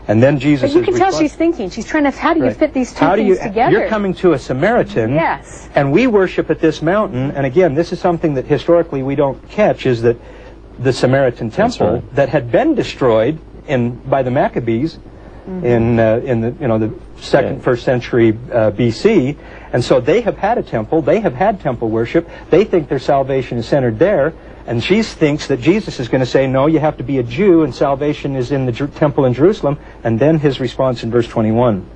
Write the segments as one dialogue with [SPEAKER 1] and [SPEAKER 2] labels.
[SPEAKER 1] And then Jesus.
[SPEAKER 2] But you can tell she's thinking. She's trying to. How do you fit these two things together?
[SPEAKER 1] You're coming to a Samaritan.
[SPEAKER 2] Yes.
[SPEAKER 1] And we worship at this mountain. And again, this is something that historically we don't catch: is that the Samaritan temple that had been destroyed by the Maccabees in the first century BC, and so they have had a temple. They have had temple worship. They think their salvation is centered there. And she thinks that Jesus is going to say, no, you have to be a Jew, and salvation is in the temple in Jerusalem. And then his response in verse 21.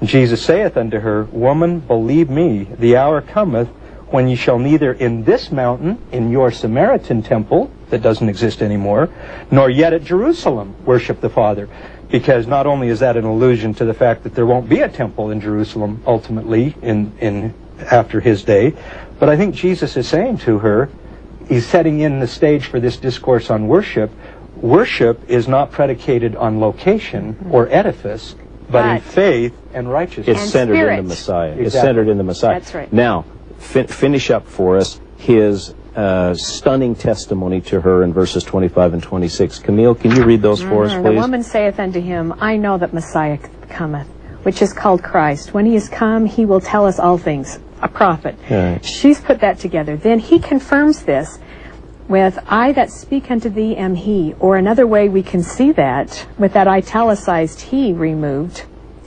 [SPEAKER 1] Jesus saith unto her, Woman, believe me, the hour cometh when ye shall neither in this mountain, in your Samaritan temple, that doesn't exist anymore, nor yet at Jerusalem worship the Father. Because not only is that an allusion to the fact that there won't be a temple in Jerusalem ultimately after his day, but I think Jesus is saying to her, he's setting in the stage for this discourse on worship. Worship is not predicated on location or edifice, but in faith and righteousness.
[SPEAKER 3] It's centered in the Messiah.
[SPEAKER 1] Exactly.
[SPEAKER 3] It's centered in the Messiah.
[SPEAKER 2] That's right.
[SPEAKER 3] Now, finish up for us his stunning testimony to her in verses 25 and 26. Camille, can you read those for us, please?
[SPEAKER 2] The woman saith unto him, I know that Messiah cometh, which is called Christ. When he is come, he will tell us all things. A prophet.
[SPEAKER 3] Right.
[SPEAKER 2] She's put that together. Then he confirms this with, I that speak unto thee am he. Or another way we can see that, with that italicized he removed,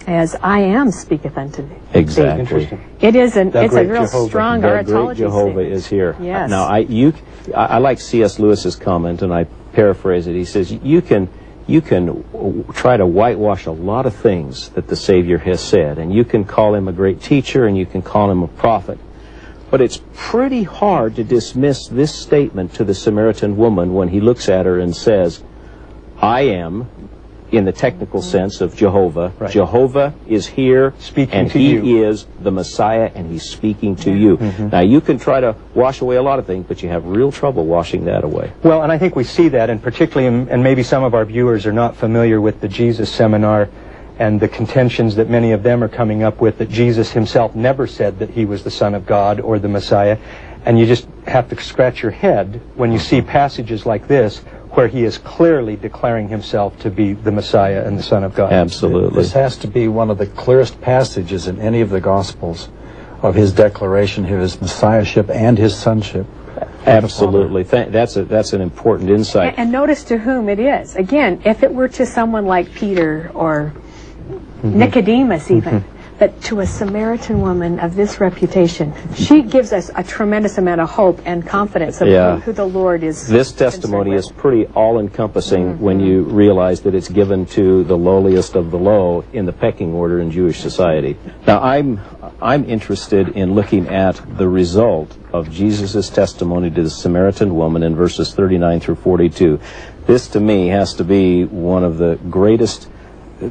[SPEAKER 2] as I am speaketh unto thee.
[SPEAKER 3] Exactly.
[SPEAKER 1] Interesting.
[SPEAKER 2] It's a real
[SPEAKER 1] Jehovah.
[SPEAKER 2] strong
[SPEAKER 3] The great
[SPEAKER 2] ortology.
[SPEAKER 3] Jehovah is here.
[SPEAKER 2] Yes.
[SPEAKER 3] Now, I like C.S. Lewis's comment, and I paraphrase it. He says, you can try to whitewash a lot of things that the Savior has said, and you can call him a great teacher, and you can call him a prophet. But it's pretty hard to dismiss this statement to the Samaritan woman when he looks at her and says, I am, in the technical sense of Jehovah.
[SPEAKER 1] Right.
[SPEAKER 3] Jehovah is here,
[SPEAKER 1] speaking
[SPEAKER 3] and
[SPEAKER 1] to
[SPEAKER 3] he
[SPEAKER 1] you.
[SPEAKER 3] is the Messiah, and he's speaking to you. Now, you can try to wash away a lot of things, but you have real trouble washing that away.
[SPEAKER 1] Well, and I think we see that, and particularly, and maybe some of our viewers are not familiar with the Jesus Seminar and the contentions that many of them are coming up with, that Jesus himself never said that he was the Son of God or the Messiah. And you just have to scratch your head when you see passages like this, where he is clearly declaring himself to be the Messiah and the Son of God.
[SPEAKER 3] Absolutely.
[SPEAKER 4] This has to be one of the clearest passages in any of the Gospels of his declaration of his Messiahship and his sonship.
[SPEAKER 3] Absolutely. That's an important insight.
[SPEAKER 2] And notice to whom it is. Again, if it were to someone like Peter or Nicodemus even, but to a Samaritan woman of this reputation, she gives us a tremendous amount of hope and confidence of who the Lord is.
[SPEAKER 3] This testimony is pretty all-encompassing when you realize that it's given to the lowliest of the low in the pecking order in Jewish society. Now, I'm interested in looking at the result of Jesus' testimony to the Samaritan woman in verses 39 through 42. This, to me, has to be one of the greatest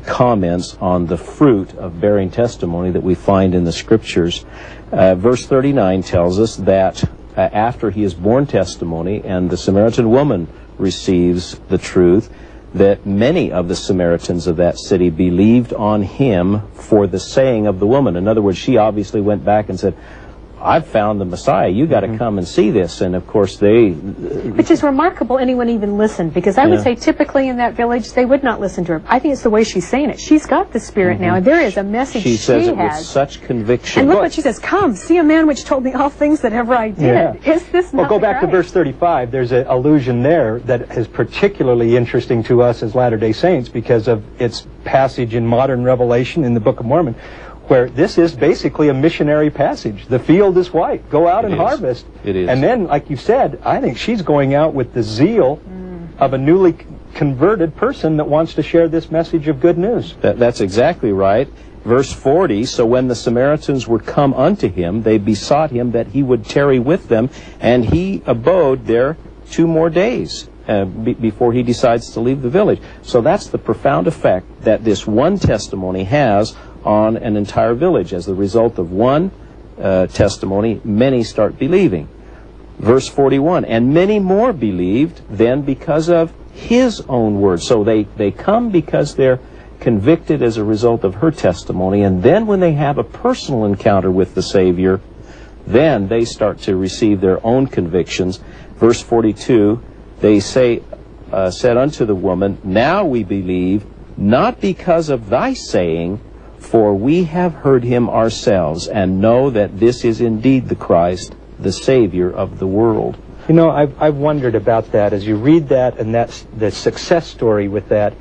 [SPEAKER 3] comments on the fruit of bearing testimony that we find in the Scriptures. Verse 39 tells us that after he has borne testimony and the Samaritan woman receives the truth, that many of the Samaritans of that city believed on him for the saying of the woman. In other words, she obviously went back and said, I've found the Messiah. You got to come and see this. And of course
[SPEAKER 2] which is remarkable anyone even listened, because I would say typically in that village they would not listen to her. I think it's the way she's saying it. She's got the Spirit now, and there is a message
[SPEAKER 3] she says it
[SPEAKER 2] has.
[SPEAKER 3] with such conviction.
[SPEAKER 2] And look what she says, come, see a man which told me all things that ever I did.
[SPEAKER 1] Yeah.
[SPEAKER 2] Is this not
[SPEAKER 1] Well, go back to verse 35. There's an allusion there that is particularly interesting to us as Latter-day Saints because of its passage in modern Revelation in the Book of Mormon, where this is basically a missionary passage. The field is white. Go out and harvest.
[SPEAKER 3] It is.
[SPEAKER 1] And then, like you said, I think she's going out with the zeal of a newly converted person that wants to share this message of good news.
[SPEAKER 3] That's exactly right. Verse 40, so when the Samaritans were come unto him, they besought him that he would tarry with them, and he abode there 2 more days. Before he decides to leave the village. So that's the profound effect that this one testimony has on an entire village. As the result of one testimony, many start believing. Verse 41, and many more believed then because of his own word. So they come because they're convicted as a result of her testimony, and then when they have a personal encounter with the Savior, then they start to receive their own convictions. Verse 42, they said unto the woman, now we believe not because of thy saying, for we have heard him ourselves, and know that this is indeed the Christ, the Savior of the world.
[SPEAKER 1] You know, I've wondered about that. As you read that, and that's the success story with that,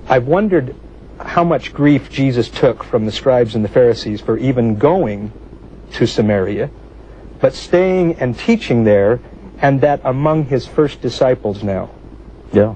[SPEAKER 1] I've wondered how much grief Jesus took from the scribes and the Pharisees for even going to Samaria, but staying and teaching there, and that among his first disciples now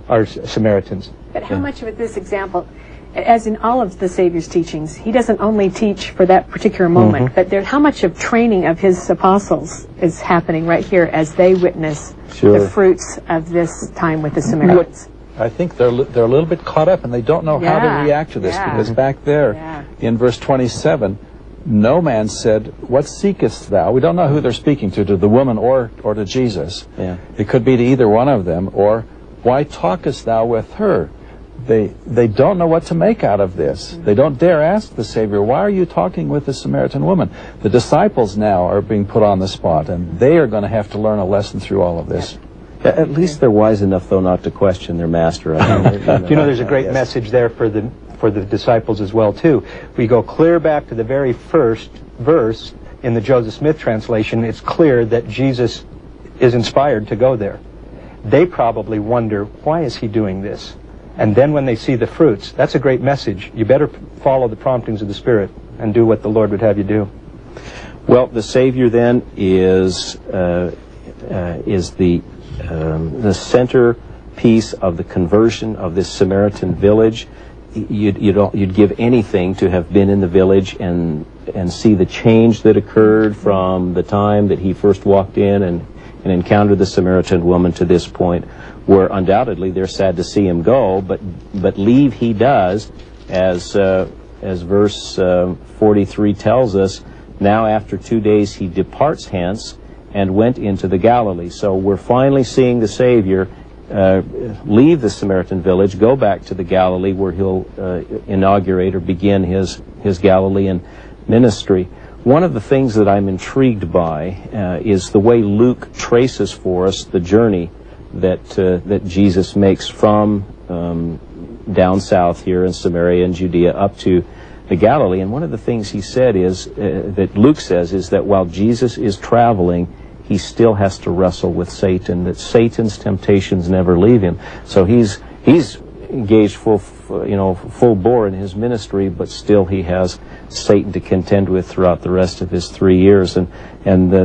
[SPEAKER 1] are Samaritans.
[SPEAKER 2] But how much of it, this example, as in all of the Savior's teachings, he doesn't only teach for that particular moment, but how much of training of his apostles is happening right here as they witness the fruits of this time with the Samaritans?
[SPEAKER 4] I think they're a little bit caught up, and they don't know how to react to this, because back there in verse 27, no man said, what seekest thou? We don't know who they're speaking to the woman or to Jesus. It could be to either one of them, or why talkest thou with her? They don't know what to make out of this. They don't dare ask the Savior, why are you talking with the Samaritan woman? The disciples now are being put on the spot, and they are going to have to learn a lesson through all of this.
[SPEAKER 3] At least they're wise enough, though, not to question their master.
[SPEAKER 1] You know, there's a great message there for the disciples as well, too. We go clear back to the very first verse in the Joseph Smith translation. It's clear that Jesus is inspired to go there. They probably wonder, why is he doing this? And then when they see the fruits, that's a great message. You better follow the promptings of the Spirit and do what the Lord would have you do.
[SPEAKER 3] Well, the Savior then is the centerpiece of the conversion of this Samaritan village. You'd give anything to have been in the village and see the change that occurred from the time that he first walked in and encountered the Samaritan woman to this point, where undoubtedly they're sad to see him go, but leave he does, as verse 43 tells us. Now after 2 days he departs hence and went into the Galilee. So we're finally seeing the Savior leave the Samaritan village, go back to the Galilee, where he'll inaugurate or begin his Galilean ministry. One of the things that I'm intrigued by is the way Luke traces for us the journey that Jesus makes from down south here in Samaria and Judea up to the Galilee. And one of the things he said is, that Luke says, is that while Jesus is traveling, he still has to wrestle with Satan, that Satan's temptations never leave him. So he's engaged full bore in his ministry, but still he has Satan to contend with throughout the rest of his 3 years, and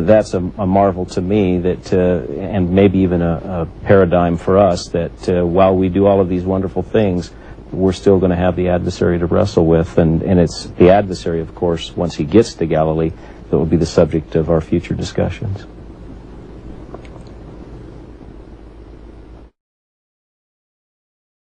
[SPEAKER 3] that's a marvel to me, that and maybe even a paradigm for us, that while we do all of these wonderful things, we're still going to have the adversary to wrestle with, and it's the adversary, of course, once he gets to Galilee, that will be the subject of our future discussions.